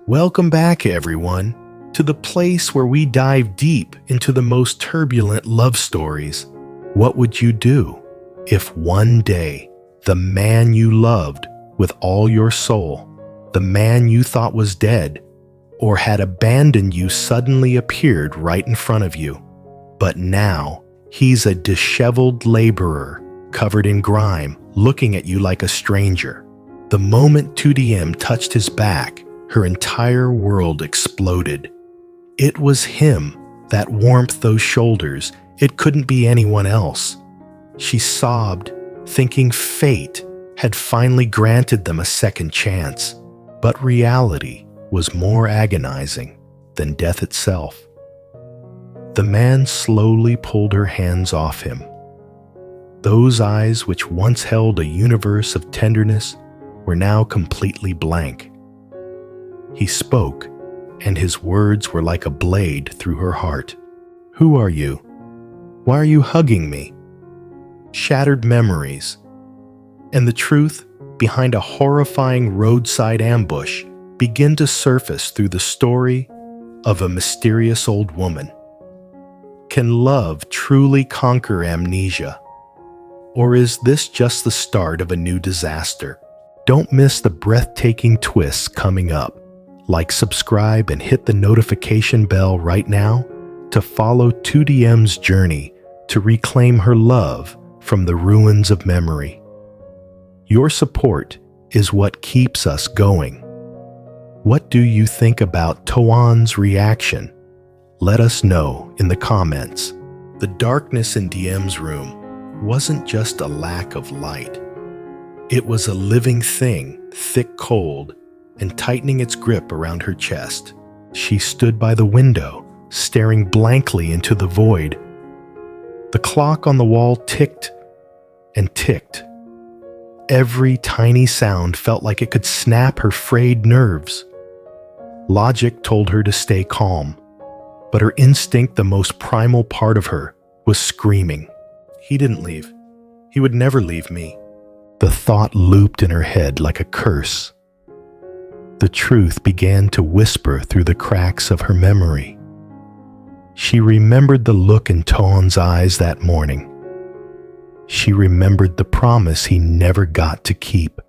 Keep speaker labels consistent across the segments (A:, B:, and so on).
A: Welcome back, everyone, to the place where we dive deep into the most turbulent love stories. What would you do if one day the man you loved with all your soul, the man you thought was dead or had abandoned you, suddenly appeared right in front of you? But now he's a disheveled laborer covered in grime, looking at you like a stranger. The moment 2DM touched his back, her entire world exploded. It was him, that warmth, those shoulders. It couldn't be anyone else. She sobbed, thinking fate had finally granted them a second chance. But reality was more agonizing than death itself. The man slowly pulled her hands off him. Those eyes, which once held a universe of tenderness, were now completely blank. He spoke, and his words were like a blade through her heart. "Who are you? Why are you hugging me?" Shattered memories, and the truth behind a horrifying roadside ambush begin to surface through the story of a mysterious old woman. Can love truly conquer amnesia? Or is this just the start of a new disaster? Don't miss the breathtaking twists coming up. Like, subscribe, and hit the notification bell right now to follow 2DM's journey to reclaim her love from the ruins of memory. Your support is what keeps us going. What do you think about Toan's reaction? Let us know in the comments. The darkness in DM's room wasn't just a lack of light. It was a living thing, thick cold, and tightening its grip around her chest. She stood by the window, staring blankly into the void. The clock on the wall ticked and ticked. Every tiny sound felt like it could snap her frayed nerves. Logic told her to stay calm, but her instinct, the most primal part of her, was screaming. He didn't leave. He would never leave me. The thought looped in her head like a curse. The truth began to whisper through the cracks of her memory. She remembered the look in Toan's eyes that morning. She remembered the promise he never got to keep.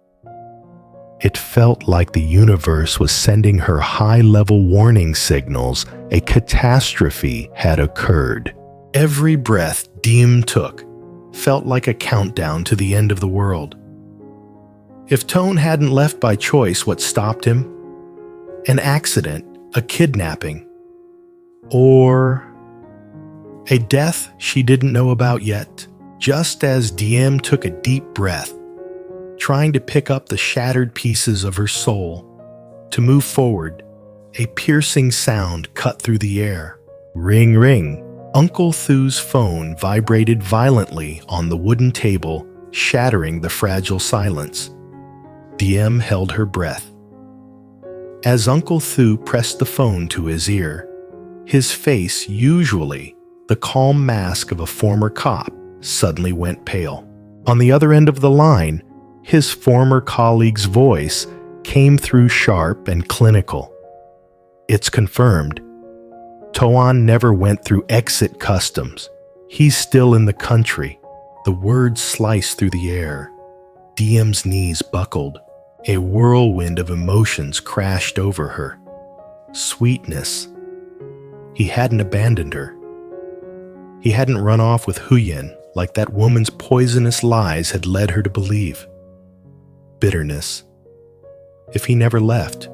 A: It felt like the universe was sending her high-level warning signals. A catastrophe had occurred. Every breath Diem took felt like a countdown to the end of the world. If Tone hadn't left by choice, what stopped him? An accident, a kidnapping, or a death she didn't know about yet. Just as Diem took a deep breath, trying to pick up the shattered pieces of her soul, to move forward, a piercing sound cut through the air. Ring, ring. Uncle Thu's phone vibrated violently on the wooden table, shattering the fragile silence. Diem held her breath. As Uncle Thu pressed the phone to his ear, his face, usually the calm mask of a former cop, suddenly went pale. On the other end of the line, his former colleague's voice came through sharp and clinical. "It's confirmed. Toan never went through exit customs. He's still in the country." The words sliced through the air. Diem's knees buckled. A whirlwind of emotions crashed over her. Sweetness. He hadn't abandoned her. He hadn't run off with Huyen like that woman's poisonous lies had led her to believe. Bitterness. If he never left,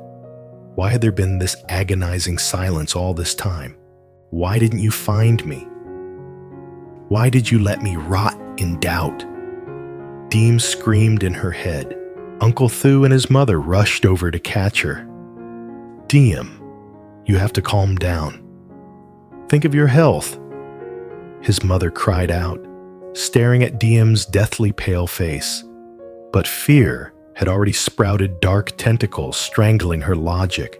A: why had there been this agonizing silence all this time? Why didn't you find me? Why did you let me rot in doubt? Diem screamed in her head. Uncle Thu and his mother rushed over to catch her. "Diem, you have to calm down. Think of your health," his mother cried out, staring at Diem's deathly pale face. But fear had already sprouted dark tentacles, strangling her logic.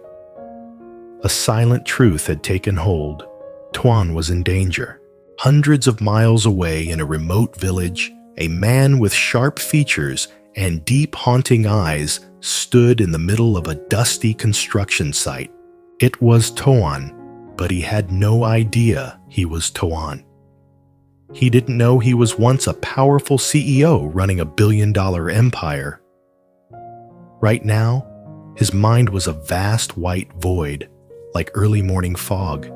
A: A silent truth had taken hold. Toan was in danger. Hundreds of miles away in a remote village, a man with sharp features and deep haunting eyes stood in the middle of a dusty construction site. It was Toan, but he had no idea he was Toan. He didn't know he was once a powerful CEO running a billion-dollar empire. Right now, his mind was a vast white void, like early morning fog.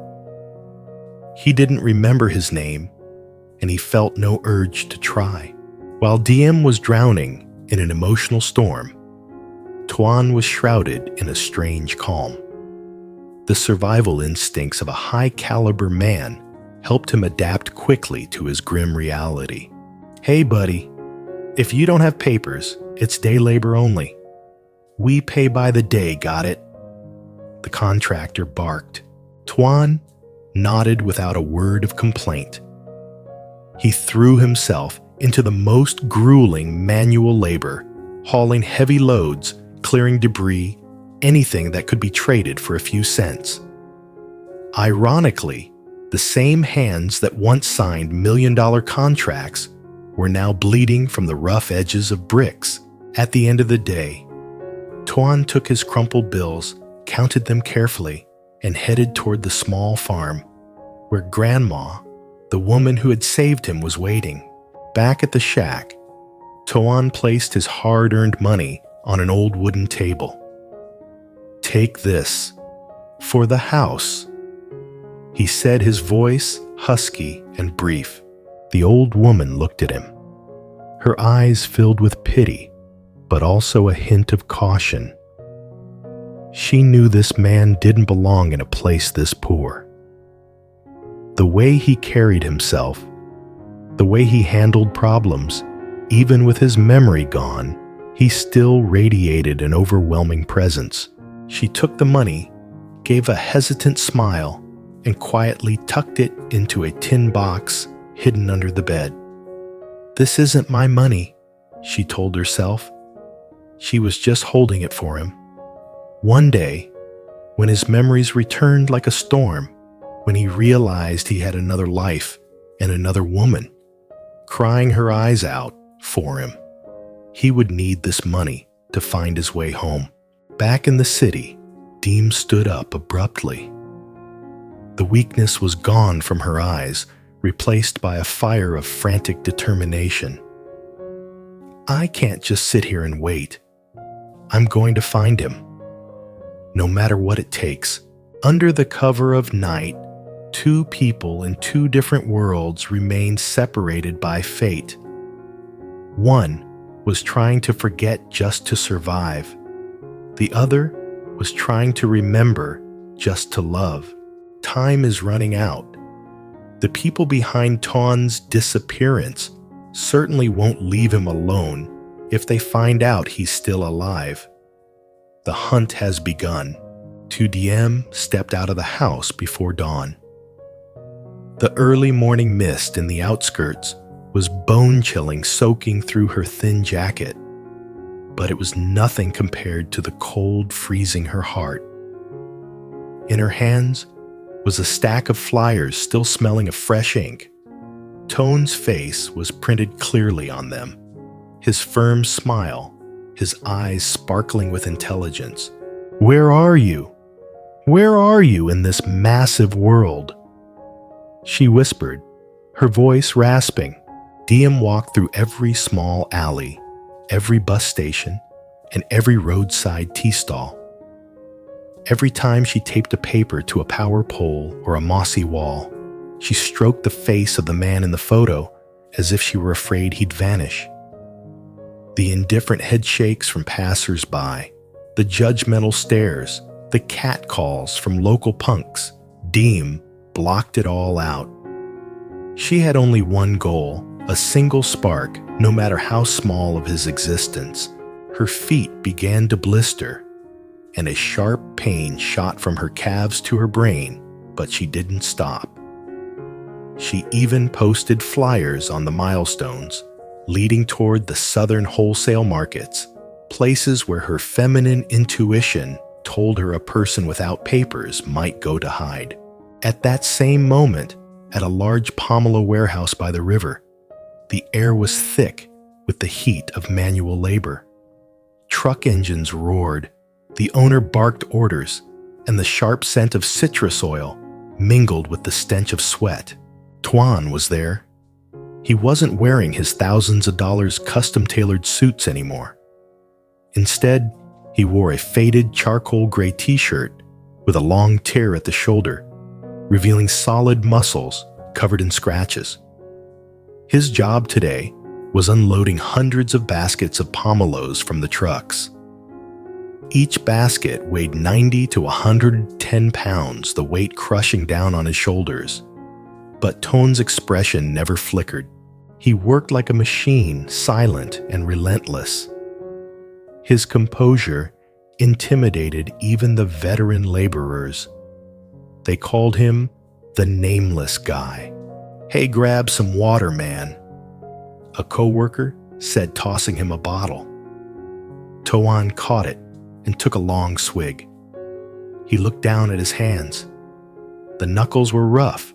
A: He didn't remember his name, and he felt no urge to try. While Diem was drowning in an emotional storm, Toan was shrouded in a strange calm. The survival instincts of a high-caliber man helped him adapt quickly to his grim reality. "Hey, buddy, if you don't have papers, it's day labor only. We pay by the day, got it?" The contractor barked. Toan nodded without a word of complaint. He threw himself into the most grueling manual labor, hauling heavy loads, clearing debris, anything that could be traded for a few cents. Ironically, the same hands that once signed million-dollar contracts were now bleeding from the rough edges of bricks. At the end of the day, Toan took his crumpled bills, counted them carefully, and headed toward the small farm, where Grandma, the woman who had saved him, was waiting. Back at the shack, Toan placed his hard-earned money on an old wooden table. "Take this, for the house," he said, his voice husky and brief. The old woman looked at him. Her eyes filled with pity, but also a hint of caution. She knew this man didn't belong in a place this poor. The way he carried himself, the way he handled problems, even with his memory gone, he still radiated an overwhelming presence. She took the money, gave a hesitant smile, and quietly tucked it into a tin box hidden under the bed. "This isn't my money," she told herself. She was just holding it for him. One day, when his memories returned like a storm, when he realized he had another life and another woman crying her eyes out for him, he would need this money to find his way home. Back in the city, Diem stood up abruptly. The weakness was gone from her eyes, replaced by a fire of frantic determination. "I can't just sit here and wait. I'm going to find him, no matter what it takes." Under the cover of night, two people in two different worlds remained separated by fate. One was trying to forget just to survive. The other was trying to remember just to love. Time is running out. The people behind Toan's disappearance certainly won't leave him alone if they find out he's still alive. The hunt has begun. Tu Diem stepped out of the house before dawn. The early morning mist in the outskirts was bone-chilling, soaking through her thin jacket, but it was nothing compared to the cold freezing her heart. In her hands was a stack of flyers still smelling of fresh ink. Toan's face was printed clearly on them, his firm smile, his eyes sparkling with intelligence. "Where are you? Where are you in this massive world?" she whispered, her voice rasping. Diem walked through every small alley, every bus station, and every roadside tea stall. Every time she taped a paper to a power pole or a mossy wall, she stroked the face of the man in the photo as if she were afraid he'd vanish. The indifferent head shakes from passers-by, the judgmental stares, the catcalls from local punks, Diem blocked it all out. She had only one goal, a single spark, no matter how small of his existence. Her feet began to blister, and a sharp pain shot from her calves to her brain, but she didn't stop. She even posted flyers on the milestones, leading toward the southern wholesale markets, places where her feminine intuition told her a person without papers might go to hide. At that same moment, at a large pomelo warehouse by the river, the air was thick with the heat of manual labor. Truck engines roared, the owner barked orders, and the sharp scent of citrus oil mingled with the stench of sweat. Tuan was there. He wasn't wearing his thousands of dollars custom-tailored suits anymore. Instead, he wore a faded charcoal gray t-shirt with a long tear at the shoulder, revealing solid muscles covered in scratches. His job today was unloading hundreds of baskets of pomelos from the trucks. Each basket weighed 90 to 110 pounds, the weight crushing down on his shoulders. But Tuan's expression never flickered. He worked like a machine, silent and relentless. His composure intimidated even the veteran laborers. They called him the nameless guy. "Hey, grab some water, man," a coworker said, tossing him a bottle. Tuan caught it and took a long swig. He looked down at his hands. The knuckles were rough,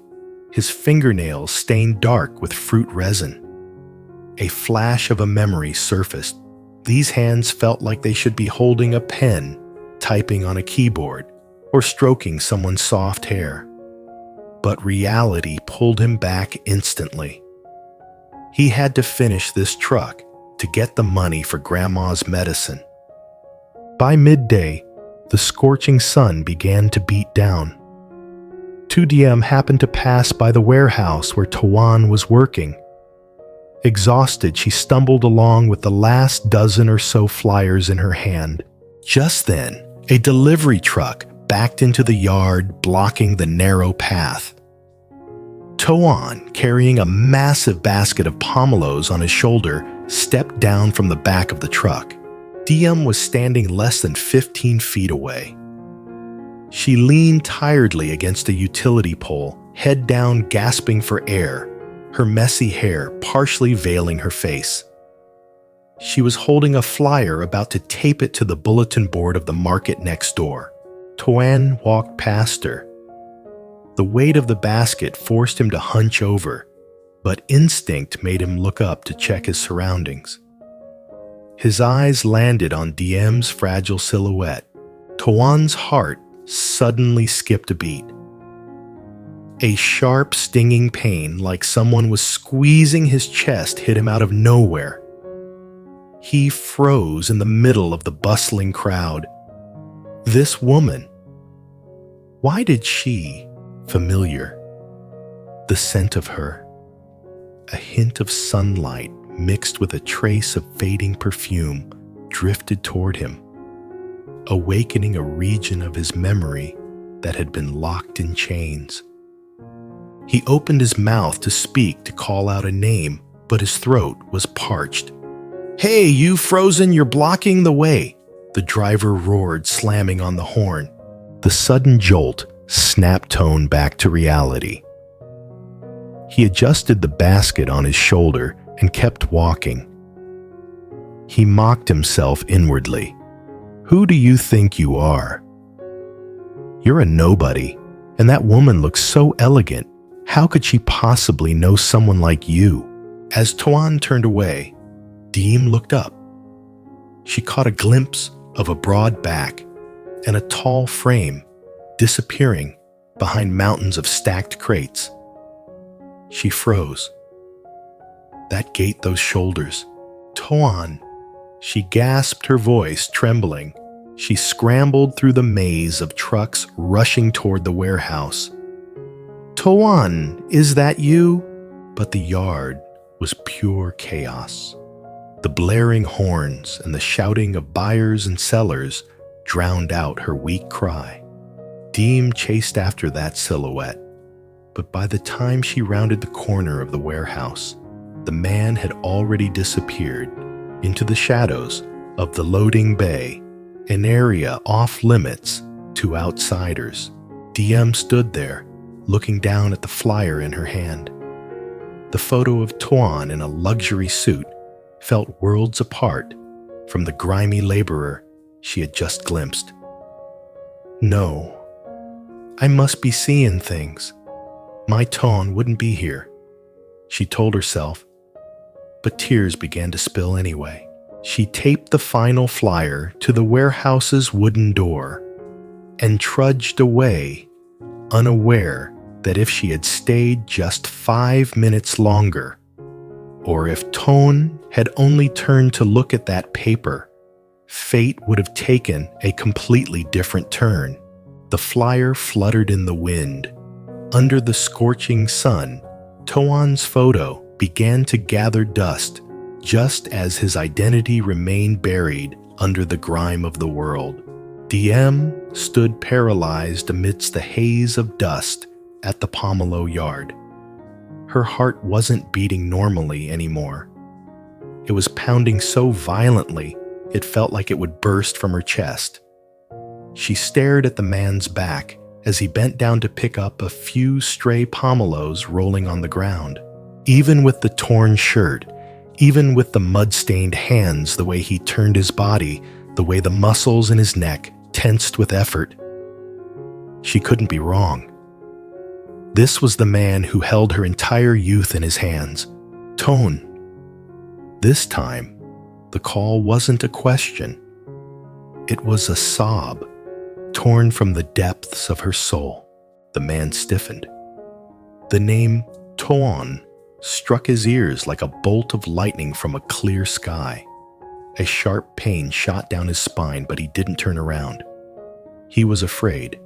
A: his fingernails stained dark with fruit resin. A flash of a memory surfaced. These hands felt like they should be holding a pen, typing on a keyboard, or stroking someone's soft hair. But reality pulled him back instantly. He had to finish this truck to get the money for Grandma's medicine. By midday, the scorching sun began to beat down. 2DM happened to pass by the warehouse where Tuan was working. Exhausted, she stumbled along with the last dozen or so flyers in her hand. Just then, a delivery truck backed into the yard, blocking the narrow path. Tuan, carrying a massive basket of pomelos on his shoulder, stepped down from the back of the truck. Diem was standing less than 15 feet away. She leaned tiredly against a utility pole, head down, gasping for air, her messy hair partially veiling her face. She was holding a flyer about to tape it to the bulletin board of the market next door. Tuan walked past her. The weight of the basket forced him to hunch over, but instinct made him look up to check his surroundings. His eyes landed on Diem's fragile silhouette. Tuan's heart suddenly skipped a beat. A sharp, stinging pain, like someone was squeezing his chest, hit him out of nowhere. He froze in the middle of the bustling crowd. This woman. Why did she, familiar, the scent of her, a hint of sunlight mixed with a trace of fading perfume, drifted toward him, awakening a region of his memory that had been locked in chains. He opened his mouth to speak, to call out a name, but his throat was parched. "Hey, you frozen, you're blocking the way," the driver roared, slamming on the horn. The sudden jolt snapped Tuan back to reality. He adjusted the basket on his shoulder and kept walking. He mocked himself inwardly. Who do you think you are? You're a nobody, and that woman looks so elegant. How could she possibly know someone like you? As Tuan turned away, Diem looked up. She caught a glimpse of a broad back and a tall frame disappearing behind mountains of stacked crates. She froze. That gait, those shoulders. Tuan, she gasped, her voice trembling. She scrambled through the maze of trucks rushing toward the warehouse. "Tuan, is that you?" But the yard was pure chaos. The blaring horns and the shouting of buyers and sellers drowned out her weak cry. Diem chased after that silhouette, but by the time she rounded the corner of the warehouse, the man had already disappeared into the shadows of the loading bay, an area off limits to outsiders. Diem stood there, looking down at the flyer in her hand. The photo of Tuan in a luxury suit felt worlds apart from the grimy laborer she had just glimpsed. No, I must be seeing things. My Tuan wouldn't be here, she told herself, but tears began to spill anyway. She taped the final flyer to the warehouse's wooden door and trudged away, unaware that if she had stayed just 5 minutes longer, or if Ton had only turned to look at that paper, fate would have taken a completely different turn. The flyer fluttered in the wind. Under the scorching sun, Toan's photo began to gather dust just as his identity remained buried under the grime of the world. Diem stood paralyzed amidst the haze of dust at the Pomelo yard. Her heart wasn't beating normally anymore. It was pounding so violently it felt like it would burst from her chest. She stared at the man's back as he bent down to pick up a few stray pomelos rolling on the ground. Even with the torn shirt, even with the mud-stained hands, the way he turned his body, the way the muscles in his neck tensed with effort, she couldn't be wrong. This was the man who held her entire youth in his hands. Ton. This time, the call wasn't a question. It was a sob, torn from the depths of her soul. The man stiffened. The name Ton struck his ears like a bolt of lightning from a clear sky. A sharp pain shot down his spine, but he didn't turn around. He was afraid.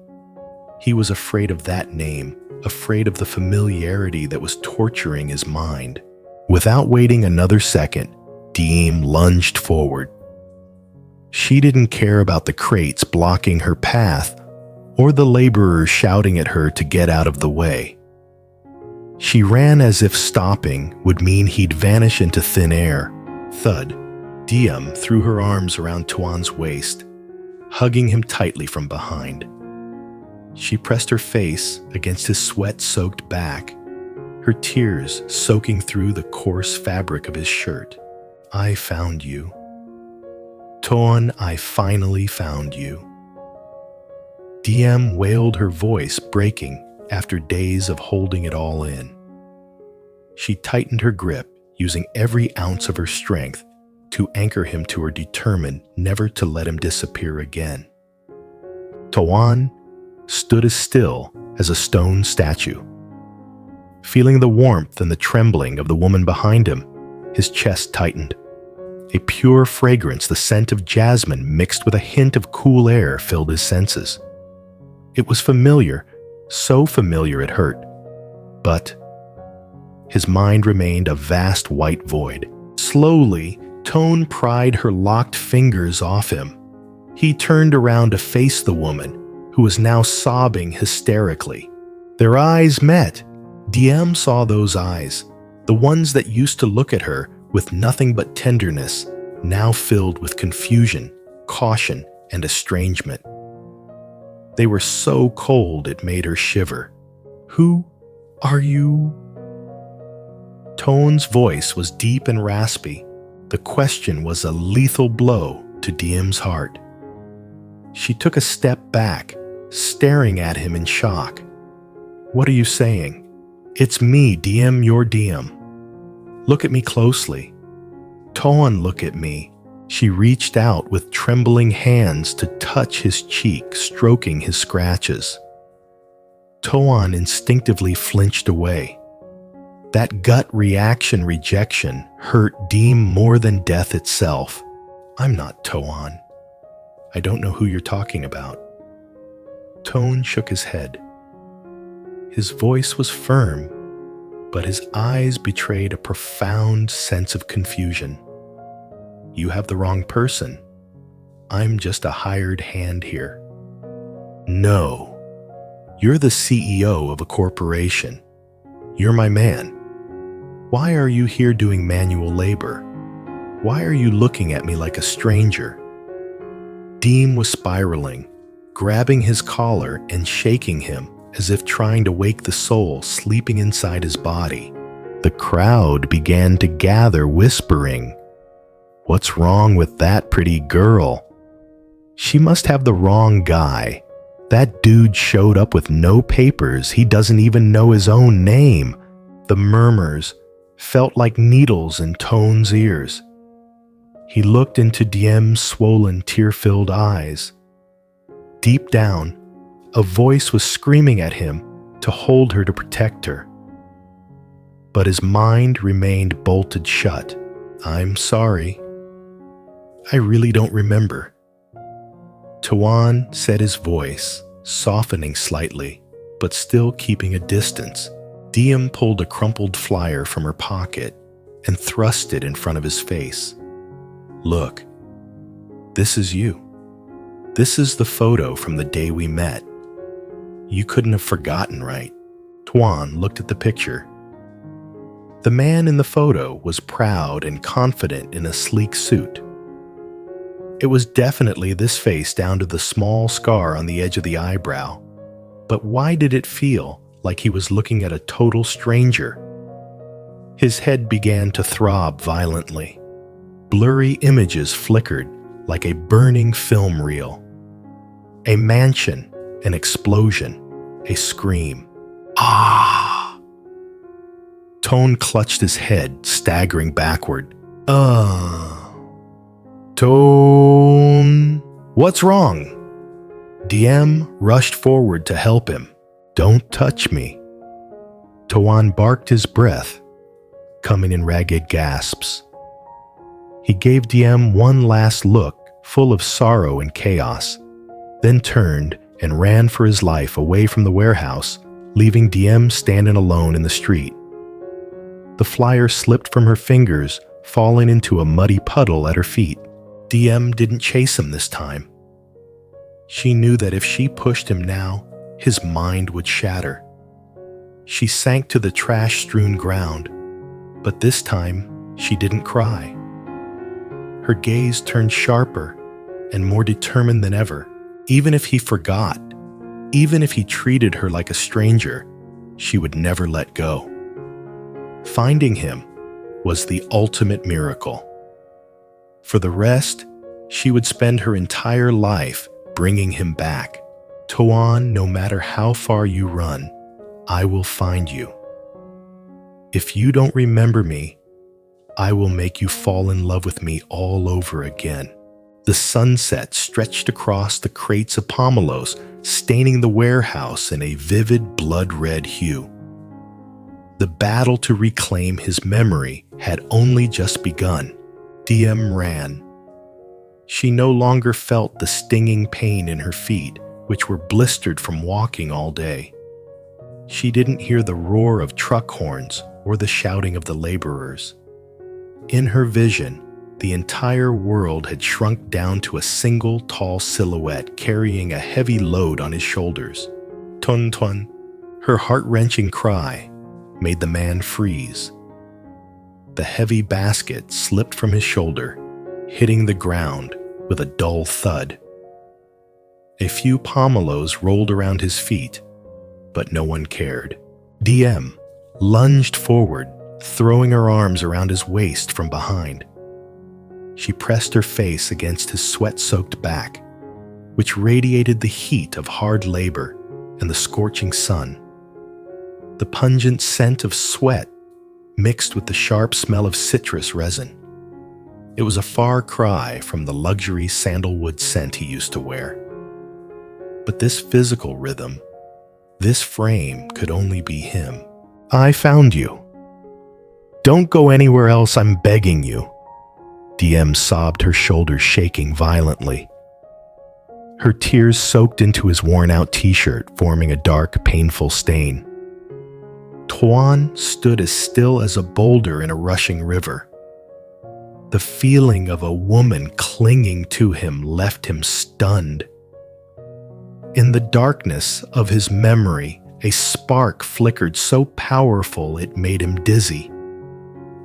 A: He was afraid of that name, afraid of the familiarity that was torturing his mind. Without waiting another second, Diem lunged forward. She didn't care about the crates blocking her path or the laborers shouting at her to get out of the way. She ran as if stopping would mean he'd vanish into thin air. Thud. Diem threw her arms around Tuan's waist, hugging him tightly from behind. She pressed her face against his sweat-soaked back, her tears soaking through the coarse fabric of his shirt. I found you. Ton, I finally found you. Diem wailed, her voice breaking after days of holding it all in. She tightened her grip, using every ounce of her strength to anchor him to her, determined never to let him disappear again. Tuan stood as still as a stone statue. Feeling the warmth and the trembling of the woman behind him, his chest tightened. A pure fragrance, the scent of jasmine mixed with a hint of cool air, filled his senses. It was familiar, so familiar it hurt. But his mind remained a vast white void. Slowly, Ton pried her locked fingers off him. He turned around to face the woman, who was now sobbing hysterically. Their eyes met. Diem saw those eyes, the ones that used to look at her with nothing but tenderness, now filled with confusion, caution, and estrangement. They were so cold it made her shiver. Who are you? Ton's voice was deep and raspy. The question was a lethal blow to Diem's heart. She took a step back, staring at him in shock. What are you saying? It's me, Diem, your Diem. Look at me closely. Ton, look at me. She reached out with trembling hands to touch his cheek, stroking his scratches. Ton instinctively flinched away. That gut reaction, rejection, hurt Diem more than death itself. I'm not Ton. I don't know who you're talking about. Ton shook his head. His voice was firm, but his eyes betrayed a profound sense of confusion. You have the wrong person. I'm just a hired hand here. No, you're the CEO of a corporation. You're my man. Why are you here doing manual labor? Why are you looking at me like a stranger? Diem was spiraling, grabbing his collar and shaking him as if trying to wake the soul sleeping inside his body. The crowd began to gather, whispering, "What's wrong with that pretty girl? She must have the wrong guy. That dude showed up with no papers. He doesn't even know his own name." The murmurs felt like needles in Ton's ears. He looked into Diem's swollen, tear-filled eyes. Deep down, a voice was screaming at him to hold her, to protect her. But his mind remained bolted shut. "I'm sorry. I really don't remember." Huyen said, his voice softening slightly, but still keeping a distance. Diem pulled a crumpled flyer from her pocket and thrust it in front of his face. "Look, this is you. This is the photo from the day we met. You couldn't have forgotten, right?" Huyen looked at the picture. The man in the photo was proud and confident in a sleek suit. It was definitely this face down to the small scar on the edge of the eyebrow. But why did it feel like he was looking at a total stranger? His head began to throb violently. Blurry images flickered like a burning film reel. A mansion, an explosion, a scream. "Ah!" Tone clutched his head, staggering backward. Tone, what's wrong?" Diem rushed forward to help him. "Don't touch me." Huyen barked his breath, coming in ragged gasps. He gave Diem one last look, full of sorrow and chaos, then turned and ran for his life away from the warehouse, leaving Diem standing alone in the street. The flyer slipped from her fingers, falling into a muddy puddle at her feet. Diem didn't chase him this time. She knew that if she pushed him now, his mind would shatter. She sank to the trash-strewn ground, but this time she didn't cry. Her gaze turned sharper and more determined than ever. Even if he forgot, even if he treated her like a stranger, she would never let go. Finding him was the ultimate miracle. For the rest, she would spend her entire life bringing him back. "Huyen, no matter how far you run, I will find you. If you don't remember me, I will make you fall in love with me all over again." The sunset stretched across the crates of pomelos, staining the warehouse in a vivid blood-red hue. The battle to reclaim his memory had only just begun. Diem ran. She no longer felt the stinging pain in her feet, which were blistered from walking all day. She didn't hear the roar of truck horns or the shouting of the laborers. In her vision, the entire world had shrunk down to a single tall silhouette carrying a heavy load on his shoulders. "Tun tun," her heart-wrenching cry made the man freeze. The heavy basket slipped from his shoulder, hitting the ground with a dull thud. A few pomelos rolled around his feet, but no one cared. Diem lunged forward, throwing her arms around his waist from behind. She pressed her face against his sweat-soaked back, which radiated the heat of hard labor and the scorching sun. The pungent scent of sweat mixed with the sharp smell of citrus resin. It was a far cry from the luxury sandalwood scent he used to wear. But this physical rhythm, this frame could only be him. "I found you. Don't go anywhere else, I'm begging you." Diem sobbed, her shoulders shaking violently. Her tears soaked into his worn-out t-shirt, forming a dark, painful stain. Huyen stood as still as a boulder in a rushing river. The feeling of a woman clinging to him left him stunned. In the darkness of his memory, a spark flickered so powerful it made him dizzy.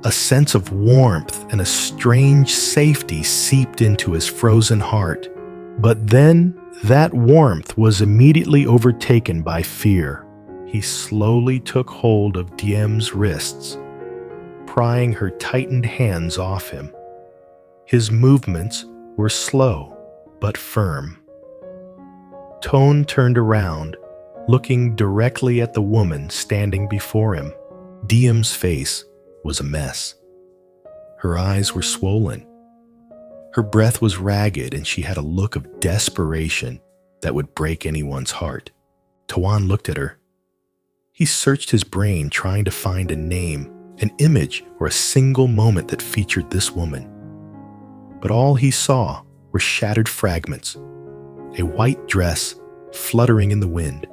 A: A sense of warmth and a strange safety seeped into his frozen heart. But then, that warmth was immediately overtaken by fear. He slowly took hold of Diem's wrists, prying her tightened hands off him. His movements were slow but firm. Tone turned around, looking directly at the woman standing before him. Diem's face was a mess. Her eyes were swollen, Her breath was ragged and she had a look of desperation that would break anyone's heart. Huyen looked at her. He searched his brain trying to find a name, an image, or a single moment that featured this woman. But all he saw were shattered fragments, a white dress fluttering in the wind,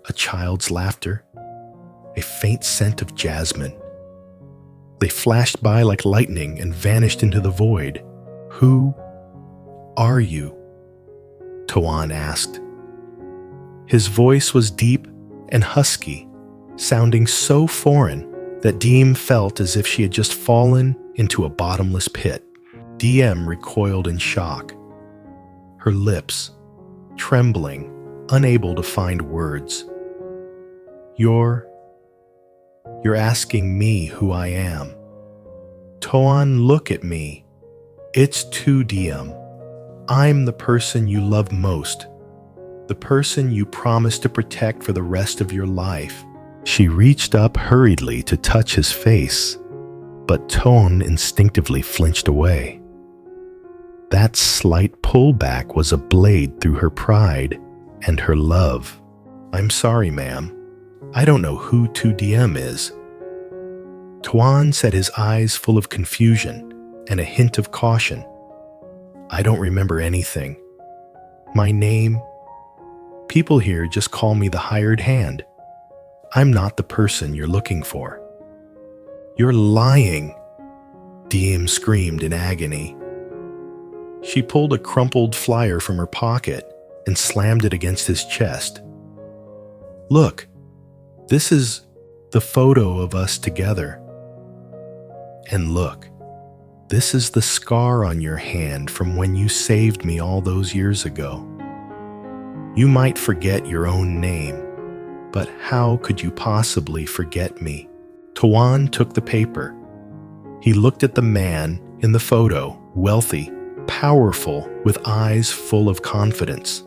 A: a child's laughter, a faint scent of jasmine. They flashed by like lightning and vanished into the void. "Who are you?" Huyen asked. His voice was deep and husky, sounding so foreign that Diem felt as if she had just fallen into a bottomless pit. Diem recoiled in shock, her lips trembling, unable to find words. You're asking me who I am. Huyen, look at me. It's too, Diem. I'm the person you love most, the person you promised to protect for the rest of your life. She reached up hurriedly to touch his face, but Huyen instinctively flinched away. That slight pullback was a blade through her pride and her love. "I'm sorry, ma'am. I don't know who 2DM is." Huyen said, his eyes full of confusion and a hint of caution. "I don't remember anything. My name, people here just call me the hired hand. I'm not the person you're looking for." "You're lying," Diem screamed in agony. She pulled a crumpled flyer from her pocket and slammed it against his chest. "Look, this is the photo of us together. And look, this is the scar on your hand from when you saved me all those years ago. You might forget your own name, but how could you possibly forget me?" Huyen took the paper. He looked at the man in the photo, wealthy, powerful, with eyes full of confidence.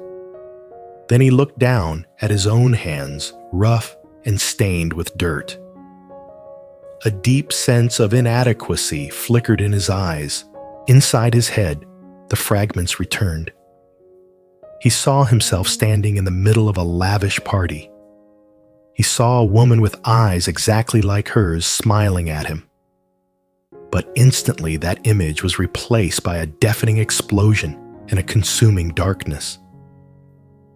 A: Then he looked down at his own hands, rough and stained with dirt. A deep sense of inadequacy flickered in his eyes. Inside his head, the fragments returned. He saw himself standing in the middle of a lavish party. He saw a woman with eyes exactly like hers smiling at him. But instantly that image was replaced by a deafening explosion and a consuming darkness.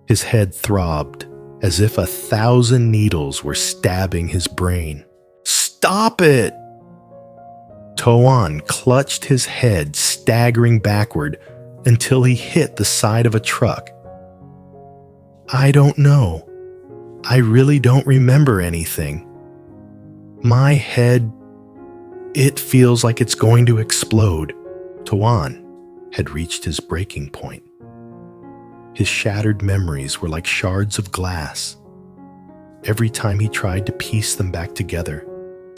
A: His head throbbed as if 1,000 needles were stabbing his brain. "Stop it!" Huyen clutched his head, staggering backward until he hit the side of a truck. "I don't know. I really don't remember anything. My head, it feels like it's going to explode." Huyen had reached his breaking point. His shattered memories were like shards of glass. Every time he tried to piece them back together,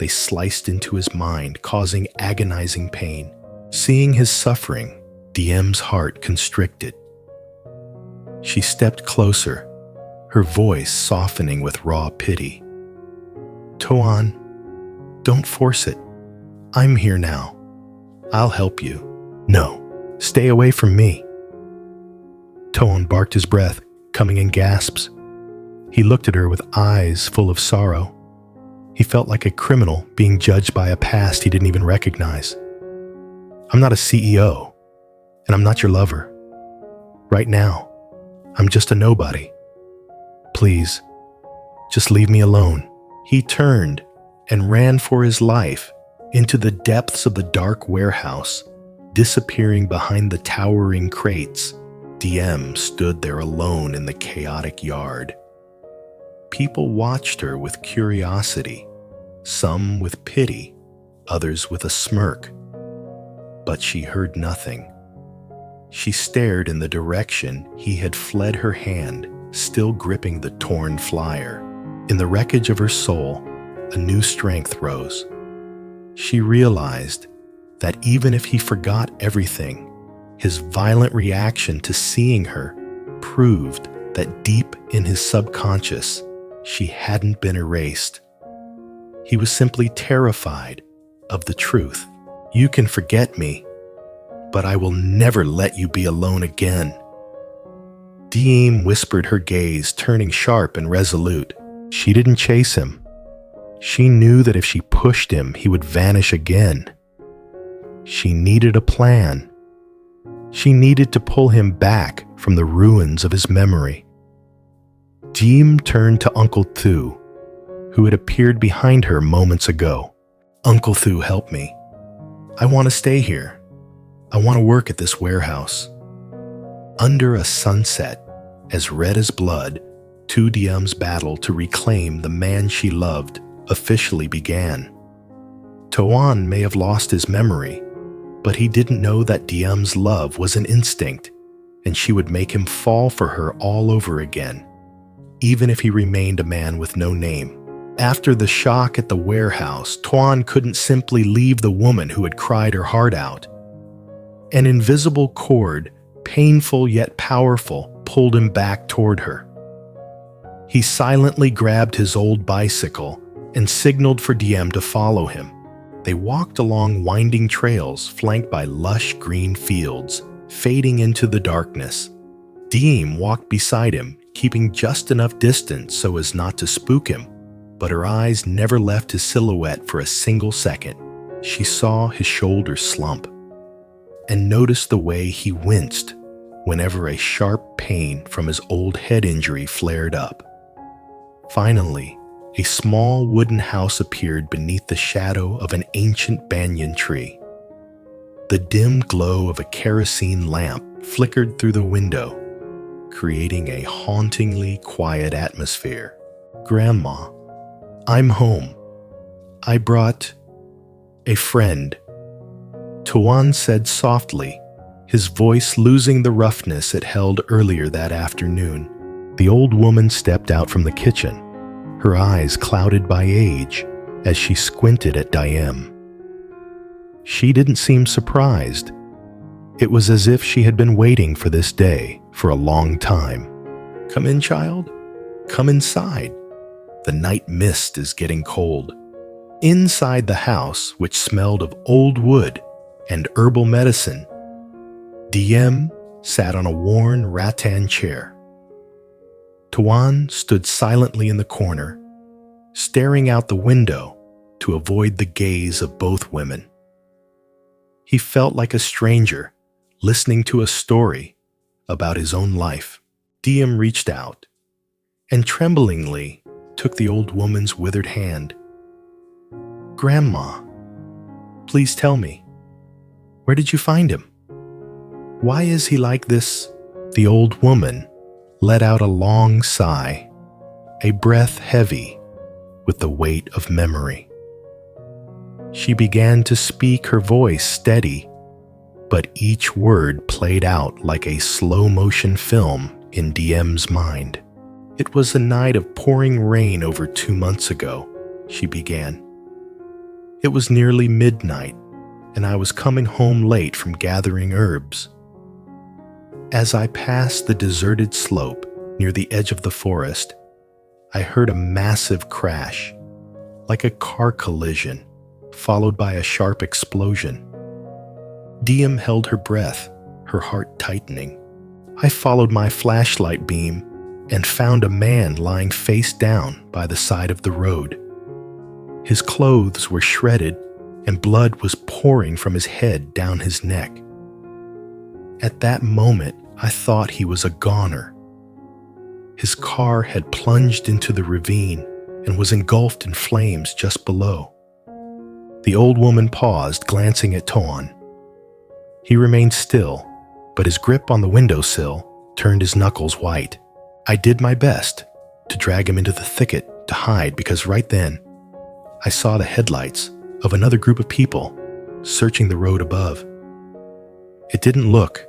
A: they sliced into his mind, causing agonizing pain. Seeing his suffering, Diem's heart constricted. She stepped closer, her voice softening with raw pity. "Huyen, don't force it. I'm here now. I'll help you." "No, stay away from me." Huyen barked his breath, coming in gasps. He looked at her with eyes full of sorrow. He felt like a criminal being judged by a past he didn't even recognize. "I'm not a CEO, and I'm not your lover. Right now, I'm just a nobody. Please, just leave me alone." He turned and ran for his life into the depths of the dark warehouse, disappearing behind the towering crates. Diem stood there alone in the chaotic yard. People watched her with curiosity, some with pity, others with a smirk. But she heard nothing. She stared in the direction he had fled, her hand still gripping the torn flyer. In the wreckage of her soul, a new strength rose. She realized that even if he forgot everything, his violent reaction to seeing her proved that deep in his subconscious, she hadn't been erased. He was simply terrified of the truth. "You can forget me, but I will never let you be alone again." Diem whispered, her gaze turning sharp and resolute. She didn't chase him. She knew that if she pushed him, he would vanish again. She needed a plan. She needed to pull him back from the ruins of his memory. Diem turned to Uncle Thu, who had appeared behind her moments ago. "Uncle Thu, help me. I want to stay here. I want to work at this warehouse." Under a sunset as red as blood, Tu Diem's battle to reclaim the man she loved officially began. Tuan may have lost his memory, but he didn't know that Diem's love was an instinct, and she would make him fall for her all over again, even if he remained a man with no name. After the shock at the warehouse, Tuan couldn't simply leave the woman who had cried her heart out. An invisible cord, painful yet powerful, pulled him back toward her. He silently grabbed his old bicycle and signaled for Diem to follow him. They walked along winding trails flanked by lush green fields, fading into the darkness. Diem walked beside him, keeping just enough distance so as not to spook him, but her eyes never left his silhouette for a single second. She saw his shoulders slump and noticed the way he winced whenever a sharp pain from his old head injury flared up. Finally, a small wooden house appeared beneath the shadow of an ancient banyan tree. The dim glow of a kerosene lamp flickered through the window, creating a hauntingly quiet atmosphere. "Grandma, I'm home. I brought a friend," Tuan said softly, his voice losing the roughness it held earlier that afternoon. The old woman stepped out from the kitchen, her eyes clouded by age as she squinted at Diem. She didn't seem surprised. It was as if she had been waiting for this day for a long time. "Come in, child. Come inside. The night mist is getting cold." Inside the house, which smelled of old wood and herbal medicine, Diem sat on a worn rattan chair. Tuan stood silently in the corner, staring out the window to avoid the gaze of both women. He felt like a stranger listening to a story about his own life. Diem reached out and tremblingly took the old woman's withered hand. "Grandma, please tell me, where did you find him? Why is he like this?" The old woman let out a long sigh, a breath heavy with the weight of memory. She began to speak, her voice steady, but each word played out like a slow-motion film in Diem's mind. "It was a night of pouring rain over 2 months ago," she began. "It was nearly midnight, and I was coming home late from gathering herbs. As I passed the deserted slope near the edge of the forest, I heard a massive crash, like a car collision, followed by a sharp explosion. Diem held her breath, her heart tightening. I followed my flashlight beam and found a man lying face down by the side of the road. His clothes were shredded and blood was pouring from his head down his neck. At that moment, I thought he was a goner. His car had plunged into the ravine and was engulfed in flames just below." The old woman paused, glancing at Tuan. He remained still, but his grip on the windowsill turned his knuckles white. I did my best to drag him into the thicket to hide because right then, I saw the headlights of another group of people searching the road above. It didn't look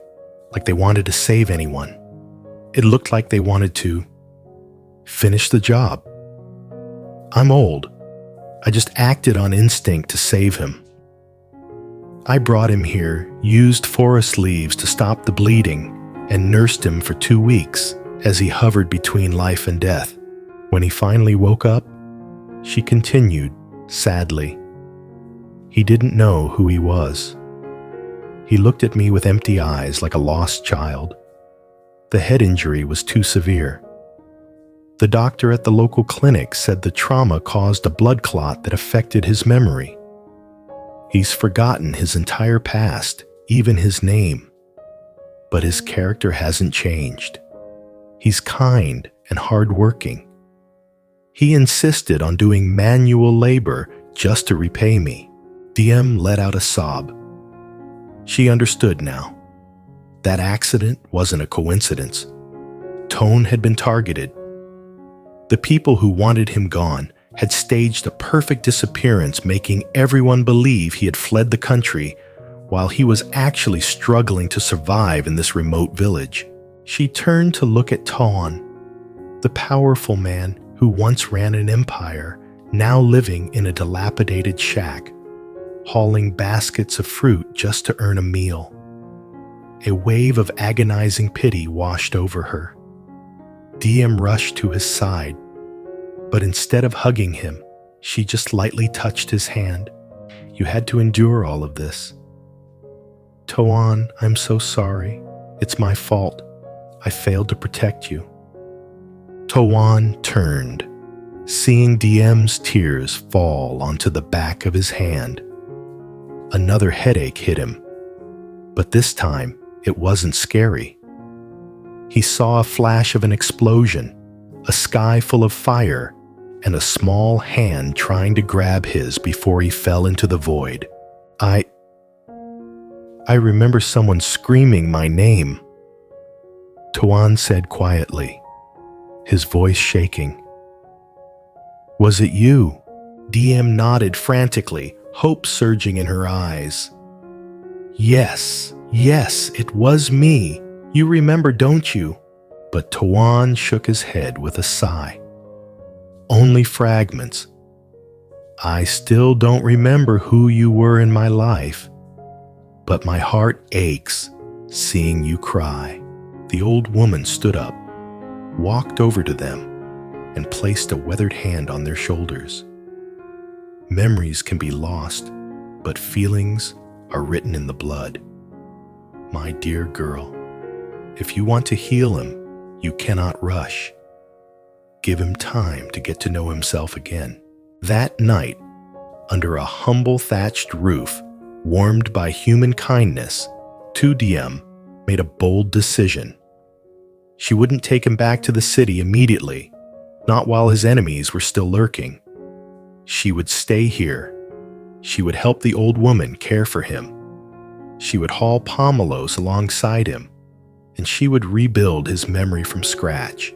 A: like they wanted to save anyone. It looked like they wanted to finish the job. I'm old. I just acted on instinct to save him. I brought him here, used forest leaves to stop the bleeding, and nursed him for 2 weeks as he hovered between life and death. When he finally woke up, she continued sadly, he didn't know who he was. He looked at me with empty eyes like a lost child. The head injury was too severe. The doctor at the local clinic said the trauma caused a blood clot that affected his memory. He's forgotten his entire past, even his name. But his character hasn't changed. He's kind and hardworking. He insisted on doing manual labor just to repay me. Diem let out a sob. She understood now. That accident wasn't a coincidence. Tone had been targeted. The people who wanted him gone had staged a perfect disappearance, making everyone believe he had fled the country while he was actually struggling to survive in this remote village. She turned to look at Ton, the powerful man who once ran an empire, now living in a dilapidated shack, hauling baskets of fruit just to earn a meal. A wave of agonizing pity washed over her. Diem rushed to his side, but instead of hugging him, she just lightly touched his hand. You had to endure all of this. Toan, I'm so sorry. It's my fault. I failed to protect you. Toan turned, seeing Diem's tears fall onto the back of his hand. Another headache hit him, but this time it wasn't scary. He saw a flash of an explosion, a sky full of fire, and a small hand trying to grab his before he fell into the void. I remember someone screaming my name, Toan said quietly, his voice shaking. Was it you? Diem nodded frantically, hope surging in her eyes. Yes, it was me. You remember, don't you? But Toan shook his head with a sigh. Only fragments. I still don't remember who you were in my life, but my heart aches seeing you cry. The old woman stood up, walked over to them, and placed a weathered hand on their shoulders. Memories can be lost, but feelings are written in the blood. My dear girl, if you want to heal him, you cannot rush. Give him time to get to know himself again. That night, under a humble thatched roof, warmed by human kindness, Diem made a bold decision. She wouldn't take him back to the city immediately, not while his enemies were still lurking. She would stay here. She would help the old woman care for him. She would haul pomelos alongside him, and she would rebuild his memory from scratch.